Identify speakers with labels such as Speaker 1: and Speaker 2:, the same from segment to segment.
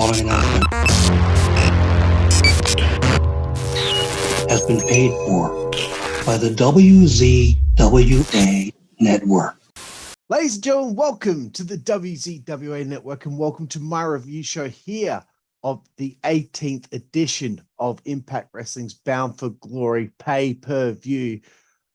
Speaker 1: following announcement has been paid for by the WZWA Network.
Speaker 2: Ladies and gentlemen, welcome to the WZWA Network and welcome to my review show here of the 18th edition of Impact Wrestling's Bound for Glory pay-per-view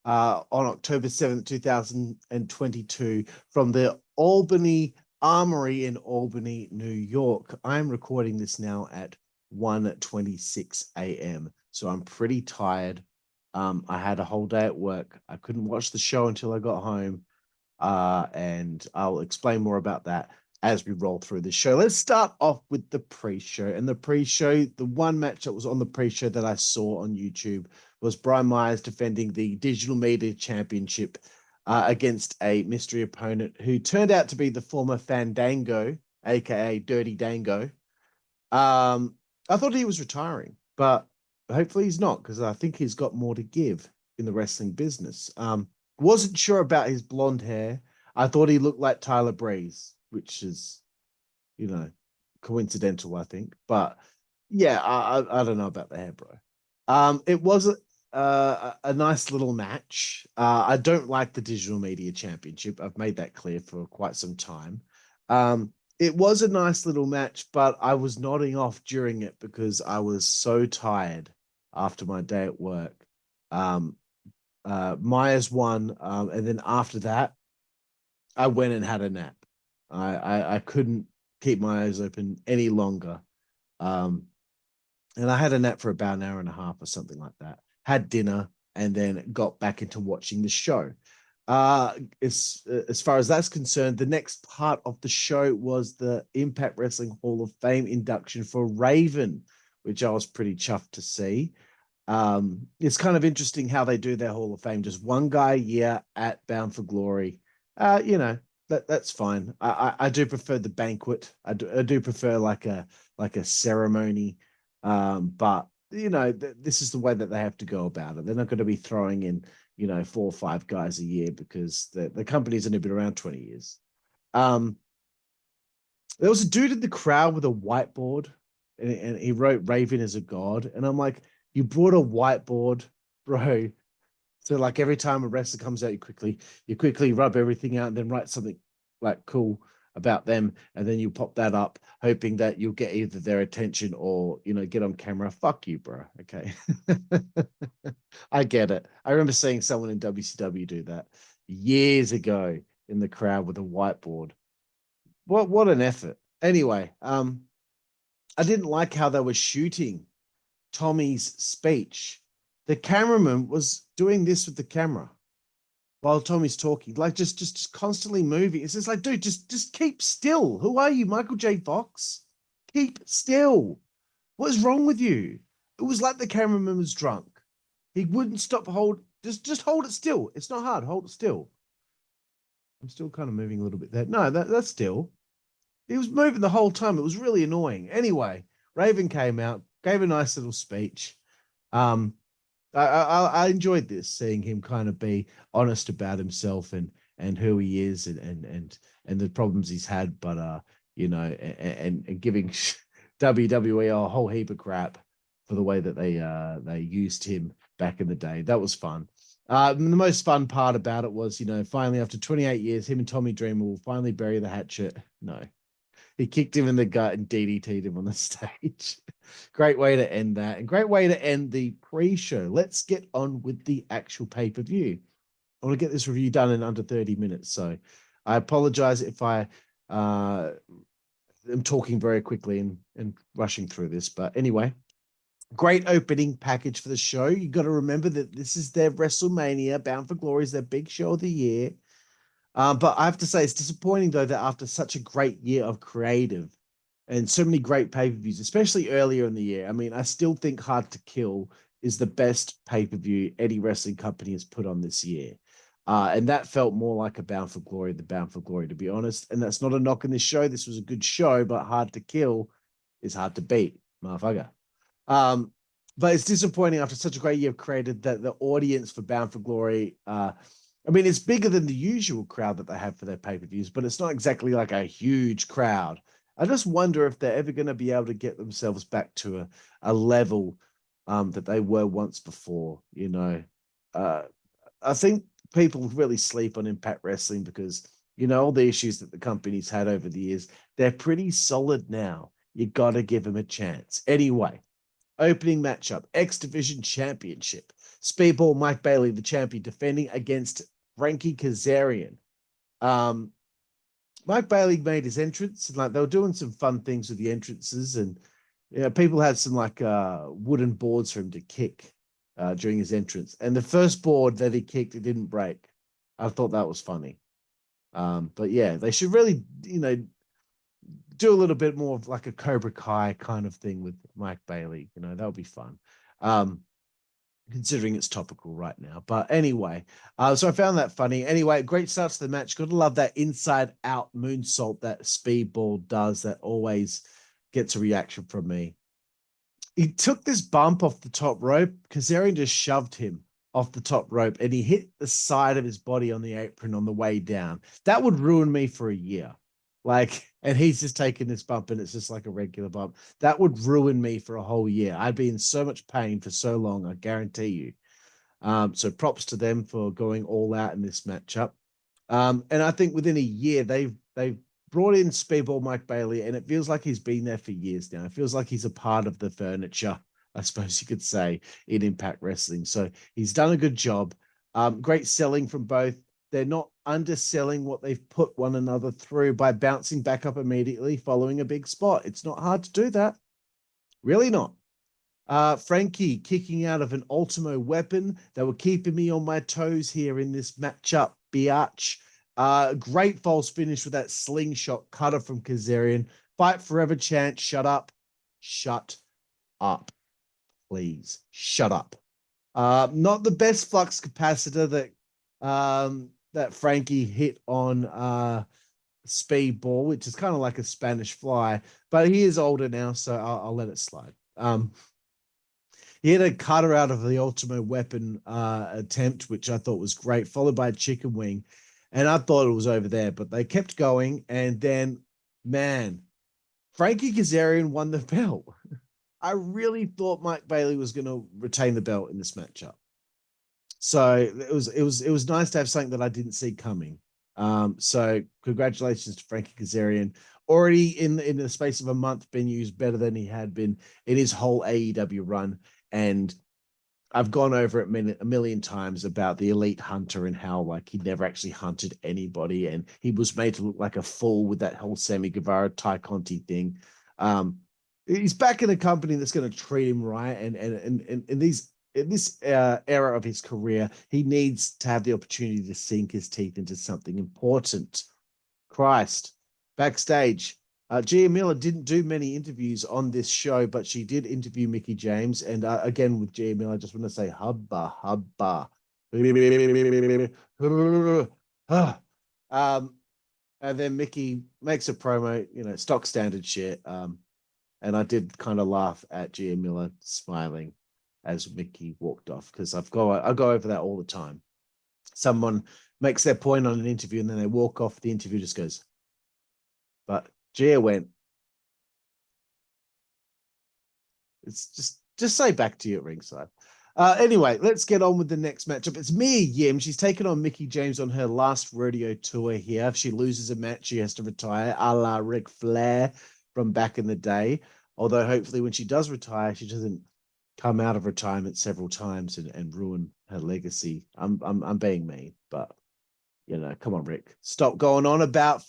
Speaker 2: on October 7th, 2022 from the Albany Armory in Albany, New York. I'm recording this now at 1:26 a.m. So I'm pretty tired. I had a whole day at work. I couldn't watch the show until I got home. And I'll explain more about that as we roll through the show. Let's start off with the pre-show. And the pre-show, the one match that was on the pre-show that I saw on YouTube was Brian Myers defending the Digital Media Championship against a mystery opponent who turned out to be the former Fandango, aka Dirty Dango. I thought he was retiring, but hopefully he's not, because I think he's got more to give in the wrestling business. Wasn't sure about his blonde hair. I thought he looked like Tyler Breeze, which is, coincidental, I think. But yeah, I don't know about the hair, bro. It was a nice little match. I don't like the Digital Media Championship. I've made that clear for quite some time. It was a nice little match, but I was nodding off during it because I was so tired after my day at work. Myers won, and then after that, I went and had a nap. I couldn't keep my eyes open any longer. And I had a nap for about an hour and a half or something like that. Had dinner and then got back into watching the show. As far as that's concerned, the next part of the show was the Impact Wrestling Hall of Fame induction for Raven, which I was pretty chuffed to see. It's kind of interesting how they do their Hall of Fame. Just one guy a year at Bound for Glory. That's fine. I do prefer the banquet. I do prefer like a ceremony. But this is the way that they have to go about it. They're not going to be throwing in 4 or 5 guys a year because the company's only been around 20 years. There was a dude in the crowd with a whiteboard, and he wrote "Raven is a god," and I'm like, you brought a whiteboard, bro. So like every time a wrestler comes out, you quickly rub everything out and then write something like cool about them, and then you pop that up, hoping that you'll get either their attention or get on camera. Fuck you, bro. Okay. I get it. I remember seeing someone in WCW do that years ago in the crowd with a whiteboard. What an effort. Anyway, I didn't like how they were shooting Tommy's speech. The cameraman was doing this with the camera while Tommy's talking, like just constantly moving. It's just like, dude, just keep still. Who are you, Michael J. Fox? Keep still. What is wrong with you? It was like the cameraman was drunk. He wouldn't stop. Just hold it still. It's not hard. Hold it still. I'm still kind of moving a little bit there. No, that's still. He was moving the whole time. It was really annoying. Anyway, Raven came out, gave a nice little speech. I enjoyed this, seeing him kind of be honest about himself and who he is and the problems he's had, but and giving WWE a whole heap of crap for the way that they used him back in the day. That was fun. The most fun part about it was, finally after 28 years, him and Tommy Dreamer will finally bury the hatchet. No. He kicked him in the gut and DDT'd him on the stage. Great way to end that. And great way to end the pre-show. Let's get on with the actual pay-per-view. I want to get this review done in under 30 minutes. So I apologize if I am talking very quickly and rushing through this. But anyway, great opening package for the show. You got to remember that this is their WrestleMania. Bound for Glory is their big show of the year. But I have to say, it's disappointing, though, that after such a great year of creative and so many great pay-per-views, especially earlier in the year, I mean, I still think Hard to Kill is the best pay-per-view any wrestling company has put on this year. And that felt more like a Bound for Glory than Bound for Glory, to be honest. And that's not a knock in this show. This was a good show, but Hard to Kill is hard to beat, motherfucker. But it's disappointing after such a great year of creative that the audience for Bound for Glory I mean, it's bigger than the usual crowd that they have for their pay-per-views, but it's not exactly like a huge crowd. I just wonder if they're ever going to be able to get themselves back to a level that they were once before. You know, I think people really sleep on Impact Wrestling because, you know, all the issues that the company's had over the years, they're pretty solid now. You got to give them a chance. Anyway, opening matchup, X Division Championship. Speedball Mike Bailey, the champion, defending against Frankie Kazarian. Mike Bailey made his entrance, and like they were doing some fun things with the entrances, and you know, people had some like wooden boards for him to kick during his entrance. And the first board that he kicked, it didn't break. I thought that was funny. But yeah, they should really, you know, do a little bit more of like a Cobra Kai kind of thing with Mike Bailey. You know, that would be fun. Considering it's topical right now. But anyway, so I found that funny. Anyway, great start to the match. Got to love that inside out moonsault that Speedball does that always gets a reaction from me. He took this bump off the top rope. Kazarian just shoved him off the top rope and he hit the side of his body on the apron on the way down. That would ruin me for a year. Like, and he's just taking this bump and it's just like a regular bump. That would ruin me for a whole year. I'd be in so much pain for so long, I guarantee you. So props to them for going all out in this matchup. And I think within a year, they've brought in Speedball Mike Bailey, and it feels like he's been there for years now. It feels like he's a part of the furniture, I suppose you could say, in Impact Wrestling. So he's done a good job. Great selling from both. They're not underselling what they've put one another through by bouncing back up immediately following a big spot. It's not hard to do that. Really not. Frankie kicking out of an Ultimo weapon. They were keeping me on my toes here in this matchup, biatch. Great false finish with that slingshot cutter from Kazarian. Fight forever chant. Shut up. Shut up. Please. Shut up. Not the best flux capacitor that Frankie hit on Speedball, which is kind of like a Spanish fly, but he is older now, so I'll let it slide. He had a cutter out of the Ultimo weapon attempt, which I thought was great, followed by a chicken wing. And I thought it was over there, but they kept going. And then, man, Frankie Kazarian won the belt. I really thought Mike Bailey was going to retain the belt in this matchup. So it was nice to have something that I didn't see coming. So congratulations to Frankie Kazarian. Already in the space of a month, been used better than he had been in his whole AEW run. And I've gone over it a million times about the Elite Hunter and how like he never actually hunted anybody, and he was made to look like a fool with that whole Sammy Guevara Ty Conti thing. He's back in a company that's going to treat him right, and in this era of his career, he needs to have the opportunity to sink his teeth into something important. Christ, backstage. Gia Miller didn't do many interviews on this show, but she did interview Mickie James. And again, with Gia Miller, I just want to say hubba, hubba. And then Mickie makes a promo, you know, stock standard shit. And I did kind of laugh at Gia Miller smiling as Mickie walked off, because I go over that all the time. Someone makes their point on an interview and then they walk off. The interview just goes, but Gia went, it's just say back to you at ringside. Anyway, let's get on with the next matchup. It's Mia Yim. She's taken on Mickie James on her last rodeo tour here. If she loses a match, she has to retire, a la Ric Flair from back in the day. Although hopefully when she does retire, she doesn't come out of retirement several times and ruin her legacy. I'm being mean, but you know, come on, Rick. Stop going on about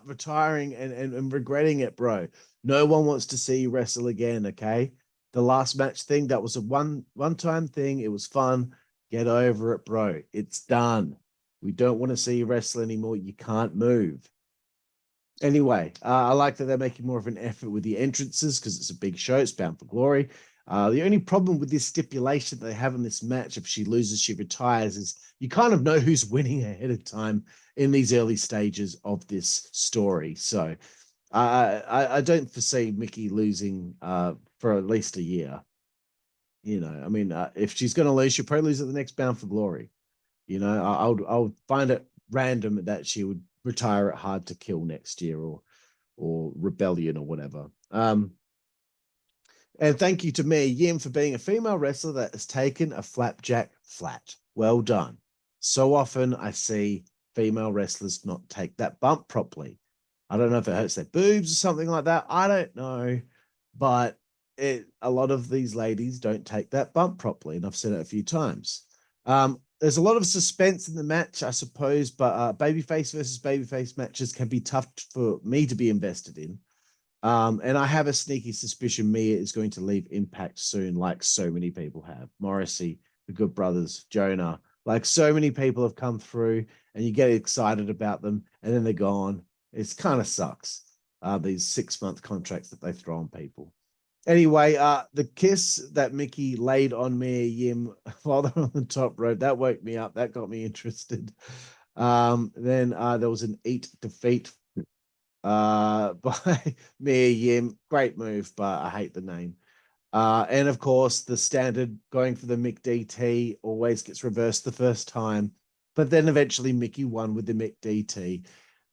Speaker 2: retiring and regretting it, bro. No one wants to see you wrestle again, okay? The last match thing, that was a one-time thing. It was fun. Get over it, bro. It's done. We don't want to see you wrestle anymore. You can't move. Anyway, I like that they're making more of an effort with the entrances because it's a big show. It's Bound for Glory. The only problem with this stipulation that they have in this match, if she loses, she retires, is you kind of know who's winning ahead of time in these early stages of this story. So I don't foresee Mickie losing for at least a year. You know, I mean, if she's going to lose, she'll probably lose at the next Bound for Glory. You know, I would find it random that she would retire at Hard to Kill next year, or or rebellion or whatever. And thank you to me, Yim, for being a female wrestler that has taken a flapjack flat. Well done. So often I see female wrestlers not take that bump properly. I don't know if it hurts their boobs or something like that. I don't know. But a lot of these ladies don't take that bump properly. And I've said it a few times. There's a lot of suspense in the match, I suppose, but babyface versus babyface matches can be tough for me to be invested in. And I have a sneaky suspicion Mia is going to leave Impact soon, like so many people have. Morrissey, the Good Brothers, Jonah, like so many people have come through, and you get excited about them, and then they're gone. It's kind of sucks, these 6-month contracts that they throw on people. Anyway, the kiss that Mickie laid on Mia Yim while they're on the top rope, that woke me up. That got me interested. Then there was an eat defeat by Mia Yim. Great move, but I hate the name. And of course, the standard going for the Mick DT always gets reversed the first time, but then eventually Mickie won with the Mick DT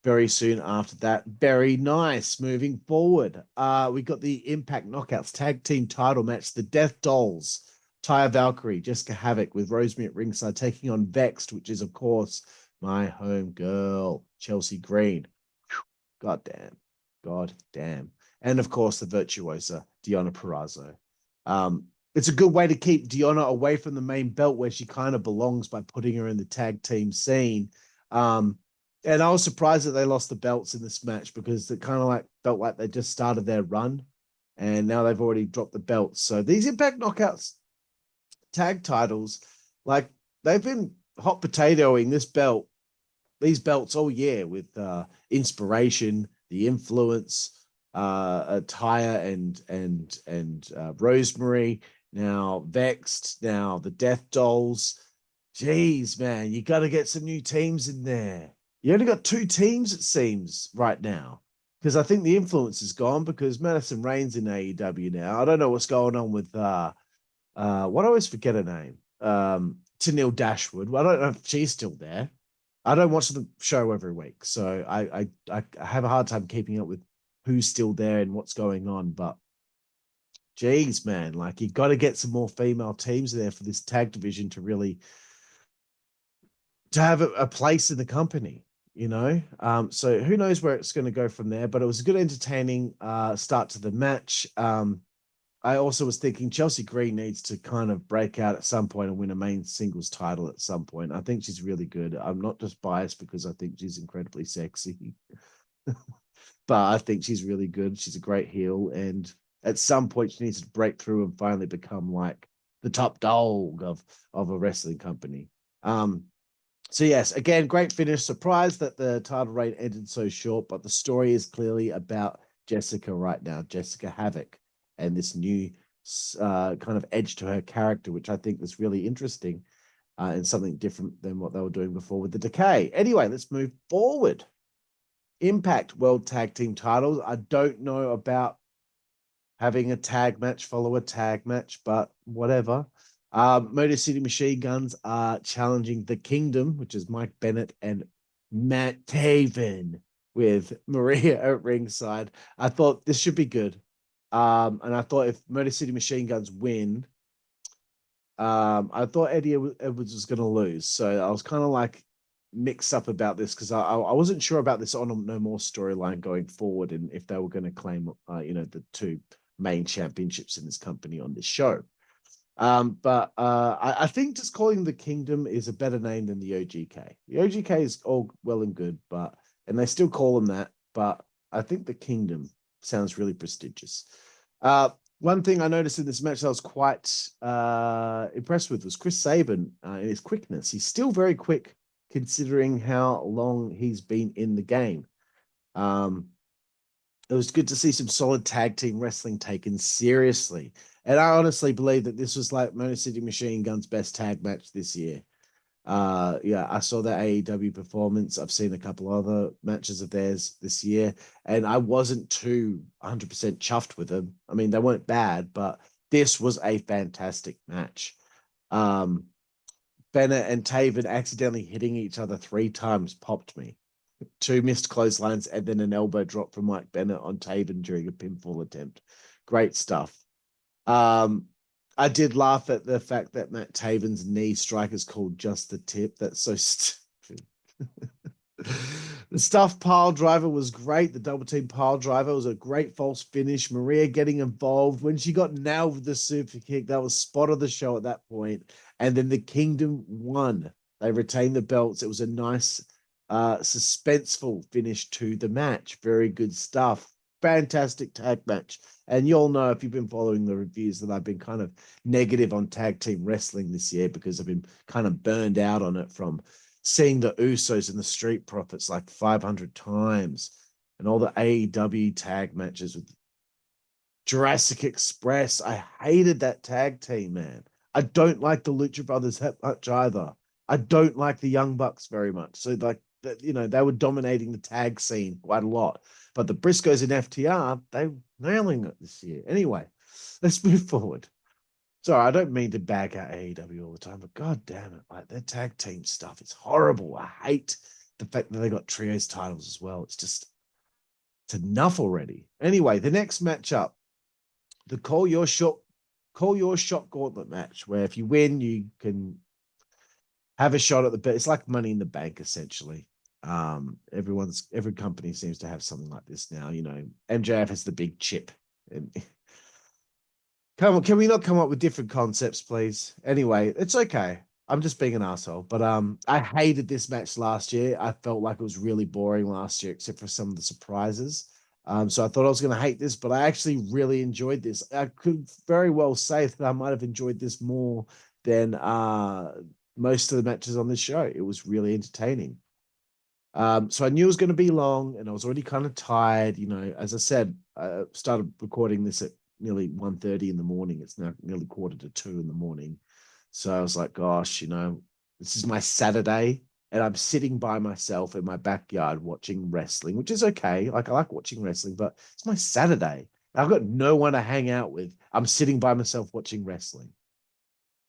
Speaker 2: very soon after that. Very nice. Moving forward, we got the Impact Knockouts Tag Team title match, the Death Dollz, Taya Valkyrie, Jessica Havoc with Rosemary at ringside taking on Vexed, which is, of course, my home girl, Chelsea Green. God damn. And of course, the virtuosa, Deonna Purrazzo. It's a good way to keep Deonna away from the main belt where she kind of belongs by putting her in the tag team scene. And I was surprised that they lost the belts in this match because it kind of like felt like they just started their run and now they've already dropped the belts. So these Impact Knockouts tag titles, like they've been hot potatoing these belts all year with Inspiration, The Influence, Taya and Rosemary, now Vexed, now the Death Dollz. Jeez, man, you got to get some new teams in there. You only got 2 teams, it seems, right now. Because I think the Influence is gone because Madison Rain's in AEW now. I don't know what's going on with what I always forget her name. Tenille Dashwood. I don't know if she's still there. I don't watch the show every week, so I have a hard time keeping up with who's still there and what's going on. But geez, man, like you got to get some more female teams there for this tag division to really have a place in the company, you know. So who knows where it's going to go from there? But it was a good, entertaining start to the match. I also was thinking Chelsea Green needs to kind of break out at some point and win a main singles title at some point. I think she's really good. I'm not just biased because I think she's incredibly sexy, but I think she's really good. She's a great heel. And at some point she needs to break through and finally become like the top dog of a wrestling company. So yes, again, great finish. Surprised that the title reign ended so short, but the story is clearly about Jessica right now, Jessica Havoc, and this new kind of edge to her character, which I think is really interesting and something different than what they were doing before with the Decay. Anyway, let's move forward. Impact World Tag Team titles. I don't know about having a tag match follow a tag match, but whatever. Motor City Machine Guns are challenging the Kingdom, which is Mike Bennett and Matt Taven with Maria at ringside. I thought this should be good. And I thought if Motor City Machine Guns win, I thought Eddie Edwards was going to lose. So I was kind of like mixed up about this because I wasn't sure about this On No More storyline going forward and if they were going to claim, the 2 main championships in this company on this show. But I think just calling the Kingdom is a better name than the OGK. The OGK is all well and good, and they still call them that, but I think the Kingdom sounds really prestigious. One thing I noticed in this match I was quite impressed with was Chris Sabin in his quickness. He's still very quick considering how long he's been in the game. It was good to see some solid tag team wrestling taken seriously. And I honestly believe that this was like Motor City Machine Gun's best tag match this year. I saw that AEW performance. I've seen a couple other matches of theirs this year, and I wasn't too 100% chuffed with them. I mean, they weren't bad, but this was a fantastic match. Bennett and Taven accidentally hitting each other 3 times popped me. 2 missed clotheslines, and then an elbow drop from Mike Bennett on Taven during a pinfall attempt. Great stuff. I did laugh at the fact that Matt Taven's knee strike is called just the tip. That's so stupid. The stuff pile driver was great. The double team pile driver was a great false finish. Maria getting involved when she got nailed with the super kick. That was spot of the show at that point. And then the Kingdom won. They retained the belts. It was a nice, suspenseful finish to the match. Very good stuff. Fantastic tag match. And you'll know if you've been following the reviews that I've been kind of negative on tag team wrestling this year because I've been kind of burned out on it from seeing the Usos and the Street Profits like 500 times and all the AEW tag matches with Jurassic Express. I hated that tag team, man. I don't like the Lucha Brothers that much either. I don't like the Young Bucks very much. So like, they were dominating the tag scene quite a lot. But the Briscoes and FTR, they were nailing it this year. Anyway, let's move forward. Sorry, I don't mean to bag out AEW all the time, but god damn it, like their tag team stuff, it's horrible. I hate the fact that they got trios titles as well. It's enough already. Anyway, the next matchup, the Call Your Shot Gauntlet match, where if you win, you can have a shot at the bit. It's like Money in the Bank, essentially. Every company seems to have something like this now. MJF has the big chip. And come on, can we not come up with different concepts, please? Anyway, it's okay. I'm just being an asshole. But I hated this match last year. I felt like it was really boring last year, except for some of the surprises. So I thought I was going to hate this, but I actually really enjoyed this. I could very well say that I might have enjoyed this more than most of the matches on this show. It was really entertaining. So I knew it was going to be long, and I was already kind of tired. As I said, I started recording this at nearly 1:30 in the morning. It's now nearly 1:45 in the morning. So I was like, gosh, this is my Saturday, and I'm sitting by myself in my backyard watching wrestling, which is okay. Like, I like watching wrestling, but it's my Saturday. I've got no one to hang out with. I'm sitting by myself watching wrestling.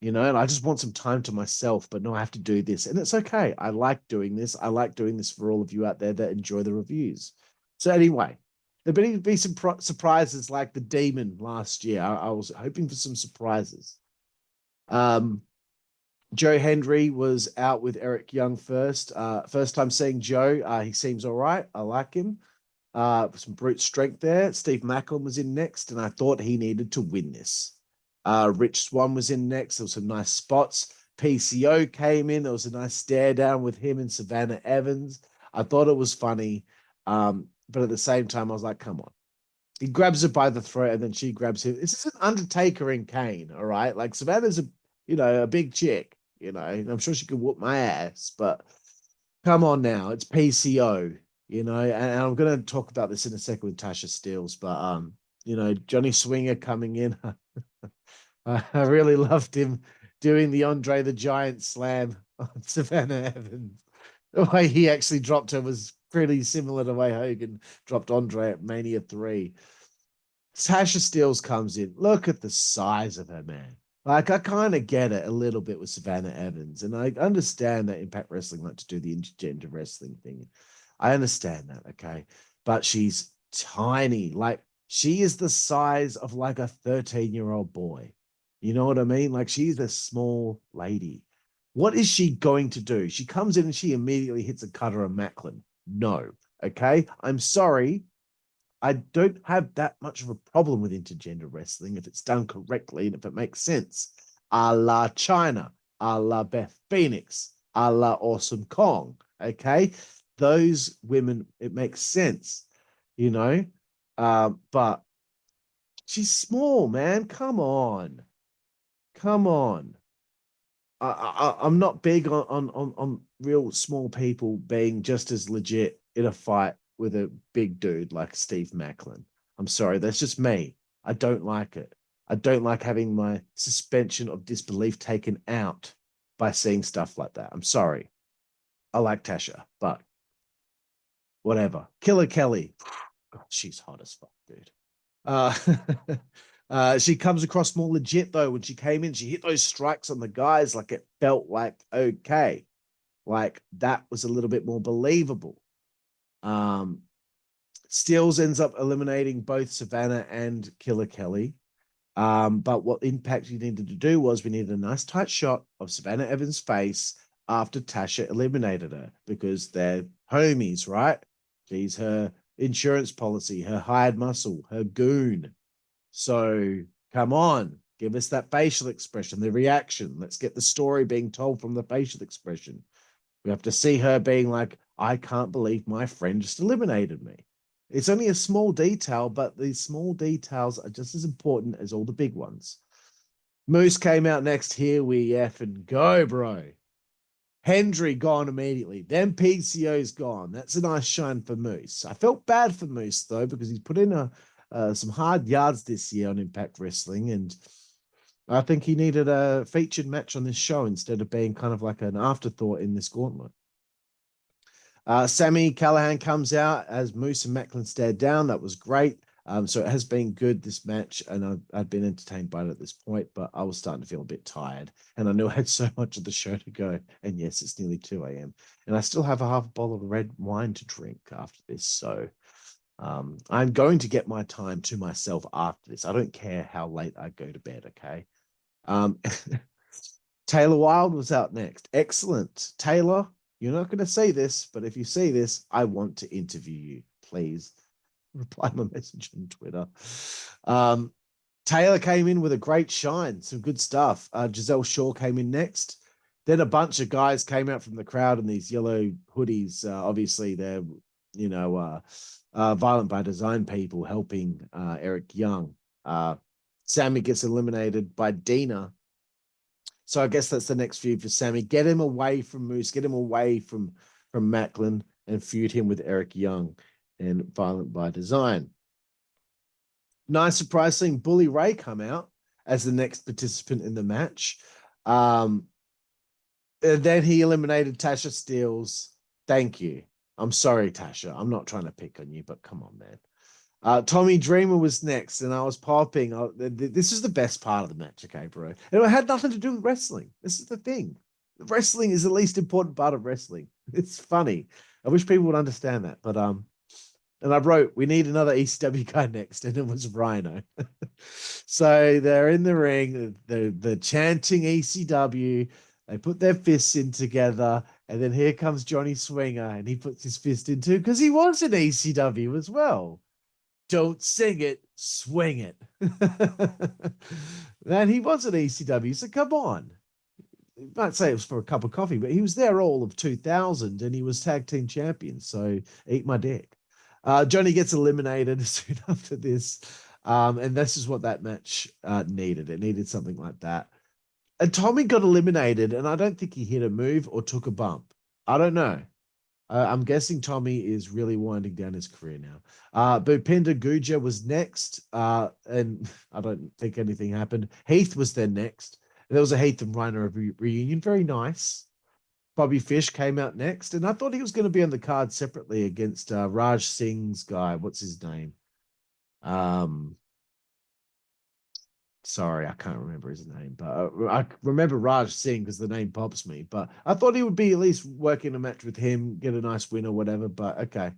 Speaker 2: And I just want some time to myself, but no, I have to do this. And it's okay. I like doing this. I like doing this for all of you out there that enjoy the reviews. So anyway, there'll be some surprises like the Demon last year. I was hoping for some surprises. Joe Hendry was out with Eric Young first. First time seeing Joe. He seems all right. I like him. Some brute strength there. Steve Macklin was in next, and I thought he needed to win this. Rich Swann was in next. There was some nice spots. PCO came in. There was a nice stare down with him and Savannah Evans. I thought it was funny. But at the same time, I was like, come on. He grabs her by the throat, and then she grabs him. This is an Undertaker and Kane, all right? Like, Savannah's a big chick, and I'm sure she could whoop my ass, but come on now. It's PCO, and I'm going to talk about this in a second with Tasha Steelz, but, Johnny Swinger coming in. I really loved him doing the Andre the Giant slam on Savannah Evans. The way he actually dropped her was pretty similar to the way Hogan dropped Andre at Mania 3. Tasha Steelz comes in. Look at the size of her, man. Like, I kind of get it a little bit with Savannah Evans, and I understand that Impact Wrestling like to do the intergender wrestling thing. I understand that, okay? But she's tiny. Like, she is the size of like a 13-year-old boy. You know what I mean? Like, she's a small lady. What is she going to do? She comes in and she immediately hits a cutter of Macklin. No. Okay? I'm sorry. I don't have that much of a problem with intergender wrestling if it's done correctly and if it makes sense. A la China, a la Beth Phoenix, a la Awesome Kong. Okay? Those women, it makes sense, but she's small, man. Come on. I'm not big on real small people being just as legit in a fight with a big dude like Steve Macklin. I'm sorry, that's just me. I don't like it. I don't like having my suspension of disbelief taken out by seeing stuff like that. I'm sorry. I like Tasha, but whatever. Killer Kelly. God, she's hot as fuck, dude. She comes across more legit though. When she came in, she hit those strikes on the guys. Like, it felt like okay, like that was a little bit more believable. Steels ends up eliminating both Savannah and Killer Kelly. But what Impact you needed to do was we needed a nice tight shot of Savannah Evans' face after Tasha eliminated her, because they're homies, right? She's her insurance policy, her hired muscle, her goon. So come on, give us that facial expression, the reaction. Let's get the story being told from the facial expression. We have to see her being like, I can't believe my friend just eliminated me. It's only a small detail, but these small details are just as important as all the big ones. Moose came out next. Here we effing go, bro. Hendry gone immediately. Then PCO's gone. That's a nice shine for Moose. I felt bad for Moose, though, because he's put in some hard yards this year on Impact Wrestling, and I think he needed a featured match on this show instead of being kind of like an afterthought in this gauntlet. Sammy Callahan comes out as Moose and Macklin stared down. That was great. So it has been good, this match, and I've been entertained by it at this point, but I was starting to feel a bit tired, and I knew I had so much of the show to go. And yes, it's nearly 2 a.m. and I still have a half a bottle of red wine to drink after this. So I'm going to get my time to myself after this. I don't care how late I go to bed, okay? Taylor Wilde was out next. Excellent. Taylor, you're not going to see this, but if you see this, I want to interview you. Please reply my message on Twitter. Taylor came in with a great shine, some good stuff. Giselle Shaw came in next. Then a bunch of guys came out from the crowd in these yellow hoodies. Obviously, they're, Violent by Design people helping Eric Young. Sammy gets eliminated by Dina. So I guess that's the next feud for Sammy. Get him away from Moose, get him away from Macklin, and feud him with Eric Young and Violent by Design. Nice surprise seeing Bully Ray come out as the next participant in the match. And then he eliminated Tasha Steelz. Thank you. I'm sorry, Tasha. I'm not trying to pick on you, but come on, man. Tommy Dreamer was next, and I was popping. This is the best part of the match, okay, bro? And it had nothing to do with wrestling. This is the thing. Wrestling is the least important part of wrestling. It's funny. I wish people would understand that, but and I wrote, we need another ECW guy next, and it was Rhino. So they're in the ring, they're chanting ECW. They put their fists in together, and then here comes Johnny Swinger, and he puts his fist in too, because he was in ECW as well. Don't sing it, swing it. Man, he was an ECW, so come on. You might say it was for a cup of coffee, but he was there all of 2000, and he was tag team champion, so eat my dick. Johnny gets eliminated soon after this, and this is what that match needed. It needed something like that. And Tommy got eliminated, and I don't think he hit a move or took a bump. I don't know. I'm guessing Tommy is really winding down his career now. Bhupinder Guja was next, and I don't think anything happened. Heath was then next. There was a Heath and Rhino reunion. Very nice. Bobby Fish came out next, and I thought he was going to be on the card separately against Raj Singh's guy. What's his name? Sorry, I can't remember his name, but I remember Raj Singh because the name pops me. But I thought he would be at least working a match with him, get a nice win or whatever. But okay,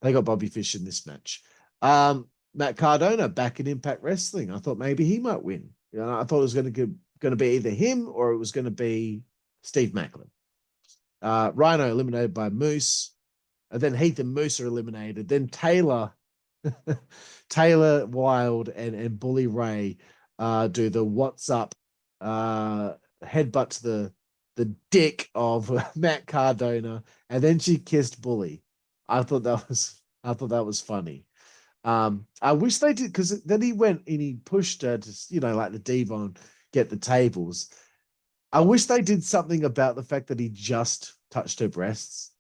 Speaker 2: they got Bobby Fish in this match. Matt Cardona back in Impact Wrestling. I thought maybe he might win. I thought it was going to be either him or it was going to be Steve Macklin. Rhino eliminated by Moose, and then Heath and Moose are eliminated. Then Taylor Wilde and Bully Ray do the what's up headbutt to the dick of Matt Cardona, and then she kissed Bully. I thought that was funny. I wish they did, because then he went and he pushed her to, like the Devon get the tables. I wish they did something about the fact that he just touched her breasts.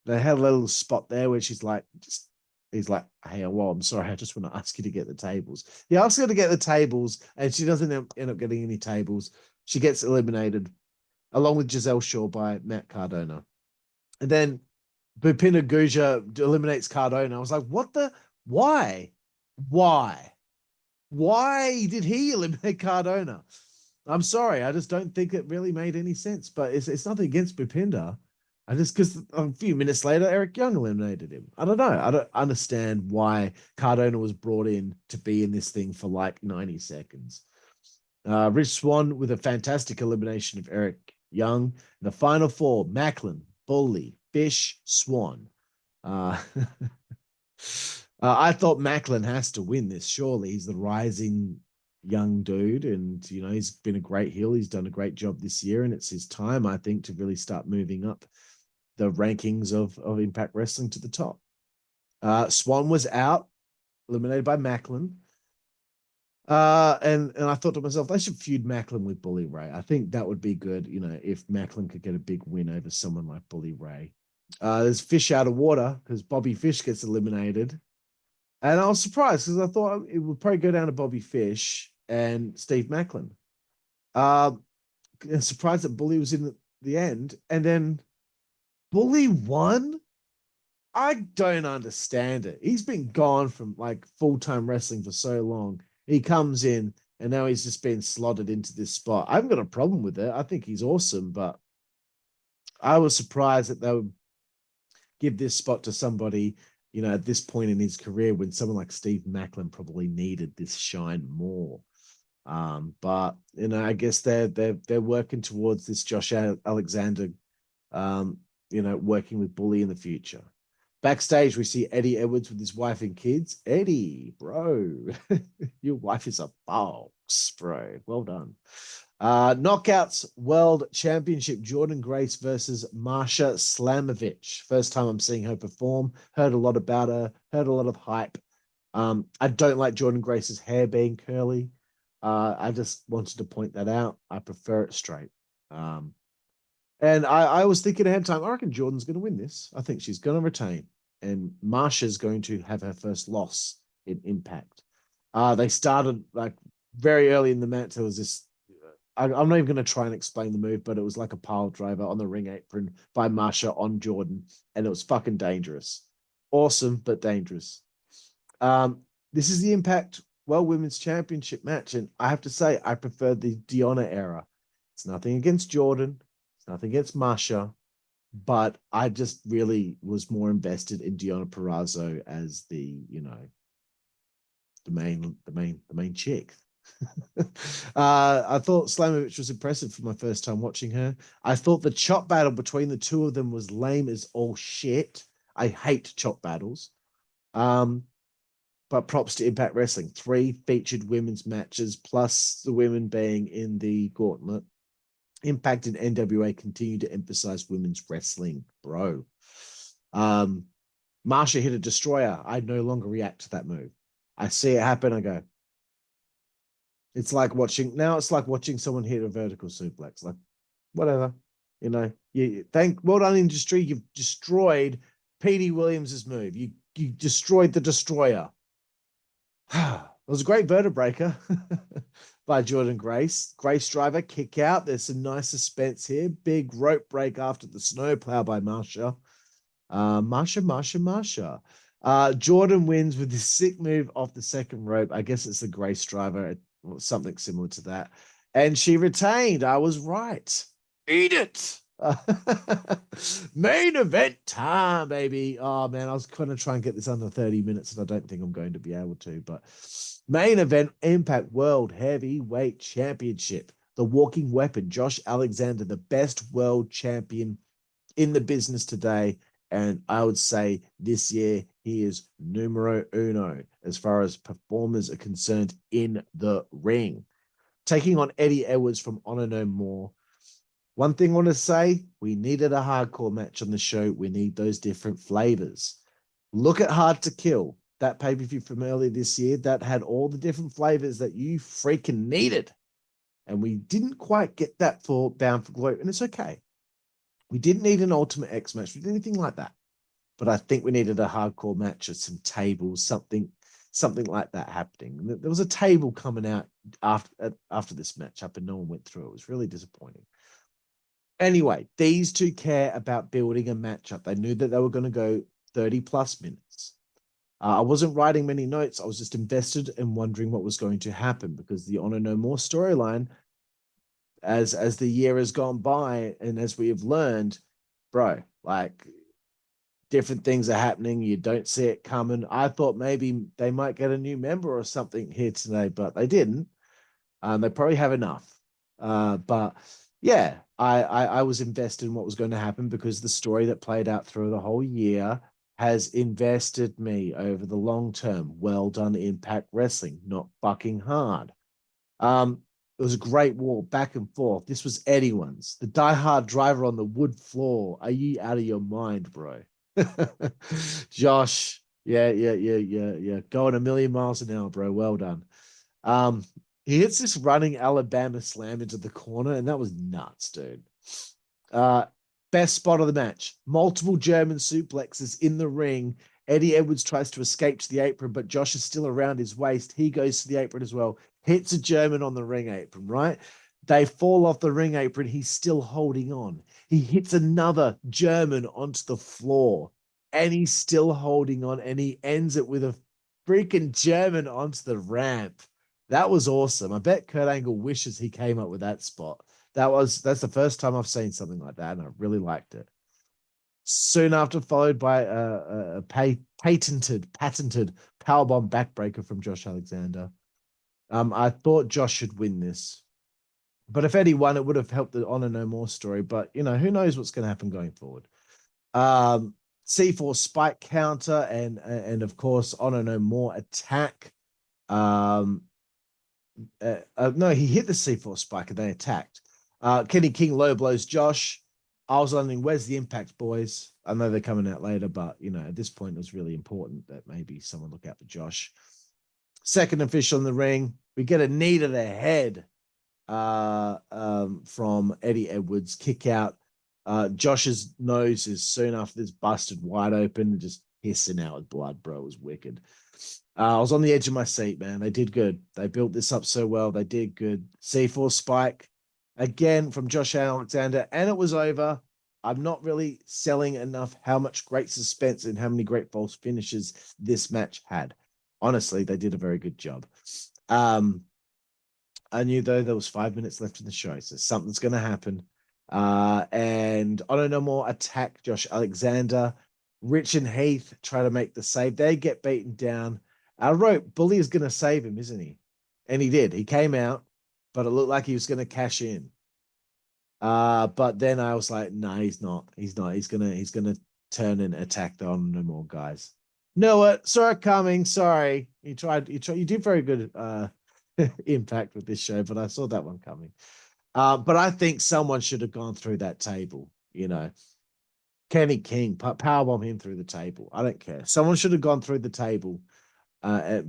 Speaker 2: They had a little spot there where she's like, he's like, hey, well, I'm sorry, I just want to ask you to get the tables. He asks her to get the tables, and she doesn't end up getting any tables. She gets eliminated, along with Giselle Shaw by Matt Cardona. And then Bhupinder Guja eliminates Cardona. I was like, why? Why did he eliminate Cardona? I'm sorry, I just don't think it really made any sense. But it's nothing against Bhupinder. I just because a few minutes later, Eric Young eliminated him. I don't know. I don't understand why Cardona was brought in to be in this thing for like 90 seconds. Rich Swann with a fantastic elimination of Eric Young. In the final four, Macklin, Bully, Fish, Swann. I thought Macklin has to win this. Surely he's the rising young dude, and you know he's been a great heel. He's done a great job this year, and it's his time, I think, to really start moving up the rankings of Impact Wrestling to the top. Swann was out, eliminated by Macklin. And I thought to myself, they should feud Macklin with Bully Ray. I think that would be good, you know, if Macklin could get a big win over someone like Bully Ray. There's fish out of water because Bobby Fish gets eliminated. And I was surprised because I thought it would probably go down to Bobby Fish and Steve Macklin. And surprised that Bully was in the end. And then Bully won? I don't understand it. He's been gone from like full-time wrestling for so long. He comes in and now he's just been slotted into this spot. I haven't got a problem with it. I think he's awesome, but I was surprised that they would give this spot to somebody, you know, at this point in his career when someone like Steve Macklin probably needed this shine more. But you know, I guess they're working towards this Josh Alexander, you know, working with Bully in the future. Backstage, we see Eddie Edwards with his wife and kids. Eddie, bro, your wife is a boss, bro. Well done. Knockouts World Championship, Jordynne Grace versus Masha Slamovich. First time I'm seeing her perform. Heard a lot about her. Heard a lot of hype. I don't like Jordynne Grace's hair being curly. I just wanted to point that out. I prefer it straight. And I was thinking ahead of time, I reckon Jordynne's going to win this. I think she's going to retain. And Masha's going to have her first loss in Impact. They started like very early in the match. There was this, I'm not even going to try and explain the move, but it was like a pile driver on the ring apron by Masha on Jordynne. And it was fucking dangerous. Awesome, but dangerous. This is the Impact World Women's Championship match. And I have to say, I prefer the Deonna era. It's nothing against Jordynne. Nothing against Masha, but I just really was more invested in Deonna Purrazzo as the, you know, the main chick. I thought Slamovich was impressive for my first time watching her. I thought the chop battle between the two of them was lame as all shit. I hate chop battles. But props to Impact Wrestling. 3 featured women's matches, plus the women being in the Gauntlet. Impact and NWA continue to emphasize women's wrestling, bro. Masha hit a destroyer. I no longer react to that move. I see it happen. I go. It's like watching someone hit a vertical suplex. Like, whatever, you know. Well done, industry. You've destroyed Petey Williams's move. You destroyed the destroyer. It was a great vertebraker by Jordynne Grace. Grace driver, kick out. There's some nice suspense here. Big rope break after the snowplow by Masha. Masha. Jordynne wins with this sick move off the second rope. I guess it's the Grace driver, something similar to that. And she retained. I was right. Eat it. Main event time, baby. Oh man, I was going to try and get this under 30 minutes, and I don't think I'm going to be able to. But main event, Impact World Heavyweight Championship. The walking weapon, Josh Alexander, the best world champion in the business today. And I would say this year he is numero uno as far as performers are concerned in the ring. Taking on Eddie Edwards from Honor No More. One thing I want to say, we needed a hardcore match on the show. We need those different flavors. Look at Hard to Kill, that pay-per-view from earlier this year that had all the different flavors that you freaking needed. And we didn't quite get that for Bound for Glory, and it's okay. We didn't need an Ultimate X match. We didn't anything like that. But I think we needed a hardcore match with some tables, something like that happening. And there was a table coming out after this matchup, and no one went through. It was really disappointing. Anyway, these two care about building a matchup. They knew that they were going to go 30 plus minutes. I wasn't writing many notes. I was just invested and wondering what was going to happen because the Honor No More storyline, as the year has gone by and as we have learned, bro, like different things are happening. You don't see it coming. I thought maybe they might get a new member or something here today, but they didn't. They probably have enough. But yeah, I was invested in what was going to happen because the story that played out through the whole year has invested me over the long term. Well done, Impact Wrestling, not fucking hard. It was a great war back and forth. This was anyone's. The diehard driver on the wood floor. Are you out of your mind, bro? Josh, yeah. Going a million miles an hour, bro. Well done. Um, he hits this running Alabama slam into the corner, and that was nuts, dude. Uh, Best spot of the match. Multiple German suplexes in the ring. Eddie Edwards tries to escape to the apron, but Josh is still around his waist. He goes to the apron as well. Hits a German on the ring apron, right? They fall off the ring apron. He's still holding on. He hits another German onto the floor, and he's still holding on, and he ends it with a freaking German onto the ramp. That was awesome. I bet Kurt Angle wishes he came up with that spot. That's the first time I've seen something like that, and I really liked it. Soon after, followed by a patented powerbomb backbreaker from Josh Alexander. I thought Josh should win this, but if Eddie won, it would have helped the Honor No More story. But who knows what's going to happen going forward. C4 spike counter and of course Honor No More attack. No, he hit the C4 spike and they attacked. Kenny King low blows Josh. I was wondering, where's the impact, boys? I know they're coming out later, but at this point it was really important that maybe someone look out for Josh. Second official in the ring, we get a knee to the head from Eddie Edwards. Kick out. Josh's nose is soon after this busted wide open and just hissing out with blood, bro. It was wicked. I was on the edge of my seat, man. They did good. They built this up so well. They did good. C4 spike again from Josh Alexander, and it was over. I'm not really selling enough how much great suspense and how many great false finishes this match had. Honestly, they did a very good job. I knew though there was 5 minutes left in the show, so something's going to happen. And I don't know more. Attack Josh Alexander. Rich and Heath try to make the save. They get beaten down. I wrote Bully is going to save him, isn't he? And he did. He came out, but it looked like he was going to cash in. But then I was like, no, he's not. He's not. He's gonna turn and attack the On No More guys. Know it. Saw it coming. Sorry. You did very good impact with this show, but I saw that one coming. But I think someone should have gone through that table. Kenny King, powerbomb him through the table. I don't care. Someone should have gone through the table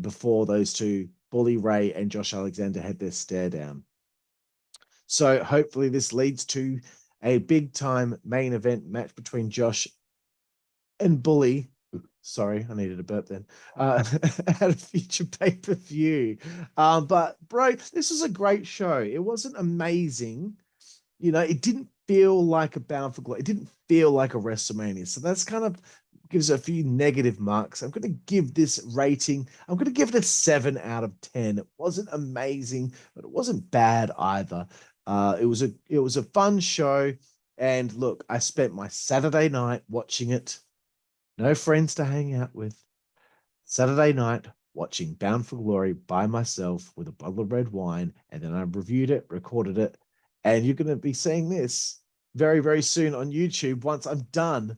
Speaker 2: before those two, Bully Ray and Josh Alexander, had their stare down. So hopefully this leads to a big time main event match between Josh and Bully. Sorry, I needed a burp then. At a future pay-per-view. But bro, this was a great show. It wasn't amazing. It didn't feel like a Bound for Glory. It didn't feel like a WrestleMania. So that's kind of gives a few negative marks. I'm going to give this rating. I'm going to give it a 7 out of 10. It wasn't amazing, but it wasn't bad either. It was a fun show. And look, I spent my Saturday night watching it. No friends to hang out with. Saturday night watching Bound for Glory by myself with a bottle of red wine. And then I reviewed it, recorded it. And you're going to be seeing this very, very soon on YouTube once I'm done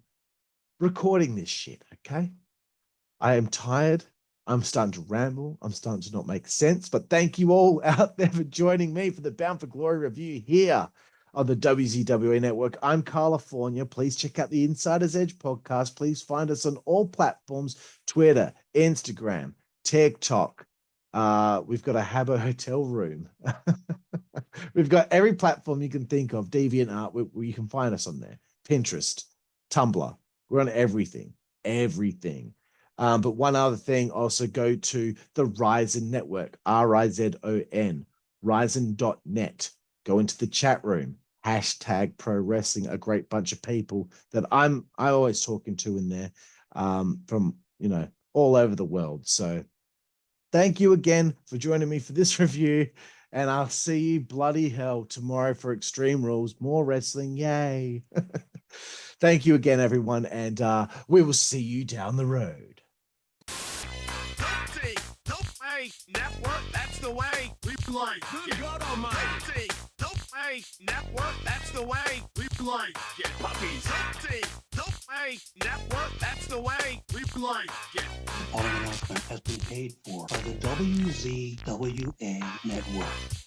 Speaker 2: recording this shit, okay? I am tired. I'm starting to ramble. I'm starting to not make sense. But thank you all out there for joining me for the Bound for Glory review here on the WZWA Network. I'm Karlifornia. Please check out the Insider's Edge podcast. Please find us on all platforms, Twitter, Instagram, TikTok. We've got a Habbo hotel room. We've got every platform you can think of, DeviantArt, where you can find us on there. Pinterest, Tumblr. We're on everything. But one other thing, also go to the Ryzen Network, RIZON, Ryzen.net. Go into the chat room, #Pro Wrestling, a great bunch of people that I always talking to in there from, all over the world. So thank you again for joining me for this review. And I'll see you bloody hell tomorrow for Extreme Rules. More wrestling. Yay. Thank you again, everyone, and we will see you down the road.
Speaker 3: Network, that's the way we like. Good God Almighty. Network, that's the way we like. Get puppies. Network, that's the way we like. Get.
Speaker 1: The following announcement has been paid for by the WZWA Network.